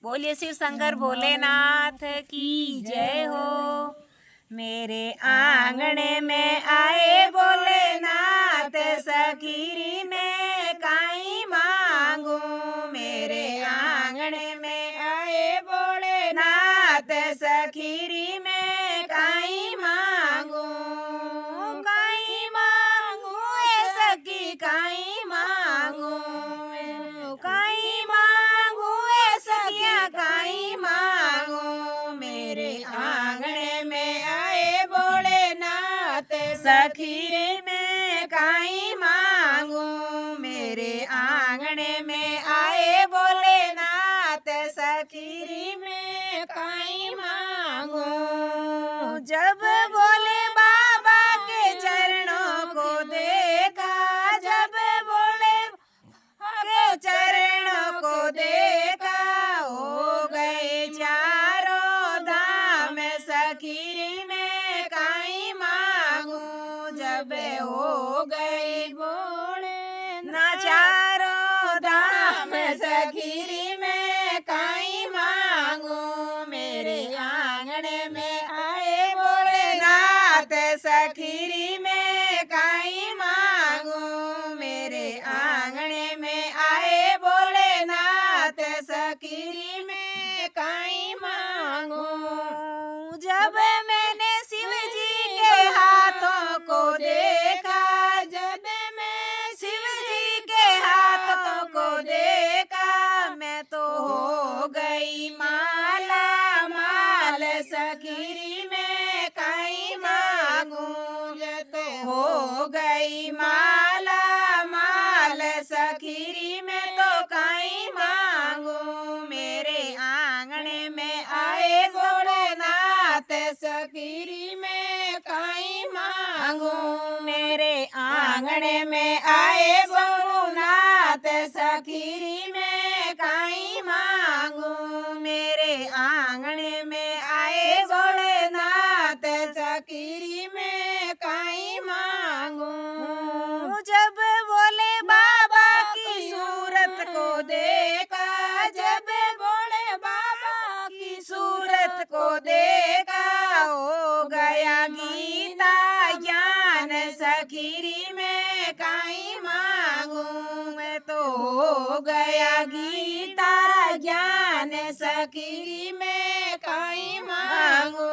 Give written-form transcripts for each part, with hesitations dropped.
बोलिए शिव शंकर भोलेनाथ की जय हो। मेरे आंगने में आए भोलेनाथ, सखीरी में काई मांगू। मेरे आंगने में आए भोलेनाथ, सखीरी में काई मांगू। काई मांगू ए सखी काई मांगू, काई मांगू ए सखिया काई मांगू। मेरे आंगने में आए भोलेनाथ, सखीरी में काई मांगू। मेरे आंगने में आए भोलेनाथ, सखीरी में काई मांगू। जब भोले बाबा के चरणों को देखा, जब भोले के चरणों को देखा, हो गए चारों धाम, सखीरी में काई मांगू। जब हो गई भोले ना चारों धाम, सखीरी में काई मांगू। मेरे आंगने में आए भोलेनाथ, सखीरी में काई मांगू। मेरे आंगने में आए भोलेनाथ, सखीरी में काई मांगू। जब मैंने शिव जी के हाथों को देखा, जब मैं शिव जी के हाथों को देखा, मैं तो हो गई माला माल, सखीरी में काई मांगू। मैं तो हो गई माला माल, सखीरी में तो काई मांगू। मेरे आंगने में आए भोलेनाथ, सखीरी में काई मांगू। मेरे आंगने में आए भोलेनाथ, सखीरी में काई मांगू। मेरे आंगने में आए भोलेनाथ, सखीरी में काई मांगू। जब भोले बाबा की सूरत को देखा, जब भोले बाबा की सूरत को देखा, हो गया गीता ज्ञान, सखीरी में काई मांगू। मैं तो हो गया गीता ज्ञान, सखीरी में काई मांगू।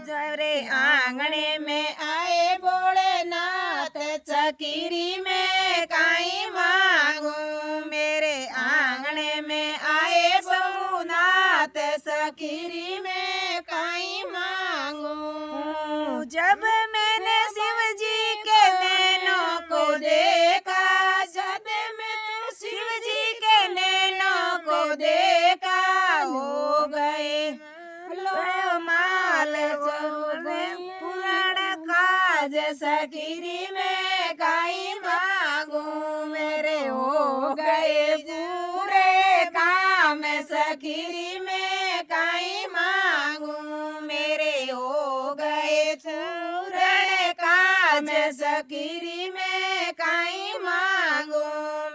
जरे आंगने में आए भोलेनाथ, सखीरी में काई मांगू। मेरे आंगने में आए भोलेनाथ, सखीरी में काई मांगू। जब मैंने शिव जी के नैनों को देखा, जब मैं शिव जी के नैनों को देखा, हो गए माल पुराण काज, सखीरी में काई मांगू। मेरे हो गए पूरे काम, सखीरी में काई मांगू। मेरे हो गए पूरे काम, सखीरी में काई मांगू।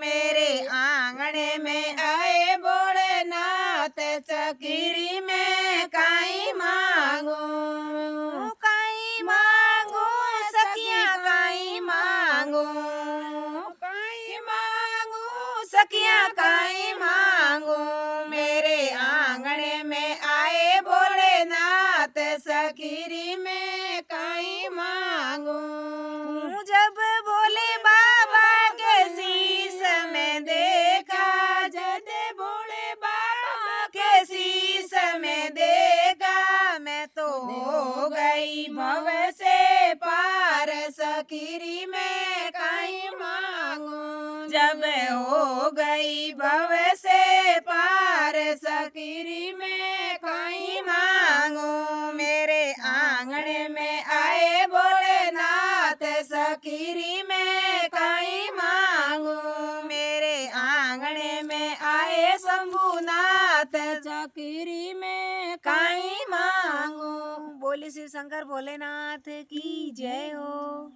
मेरे आंगने में आए भोलेनाथ, सखीरी में काई मांगू। काई मांगू सखिया काई मांगू, काई मांगू सखिया काई मांगू। मेरे आंगने में आए भोलेनाथ, सखीरी में काई मांगू। जब भोले बाबा के शीश में देखा, जब भोले बाबा के शीश में देखा, मैं तो हो गई भव से पार, सखीरी में काई मांगू। जब हो गई भव से पार, सखीरी में काई मांगू। मेरे आंगने में आए भोलेनाथ, सखीरी में काई मांगू। मेरे आंगने में आए शंभुनाथ, सखीरी में काई मांगू। बोले शिव शंकर भोलेनाथ की जय हो।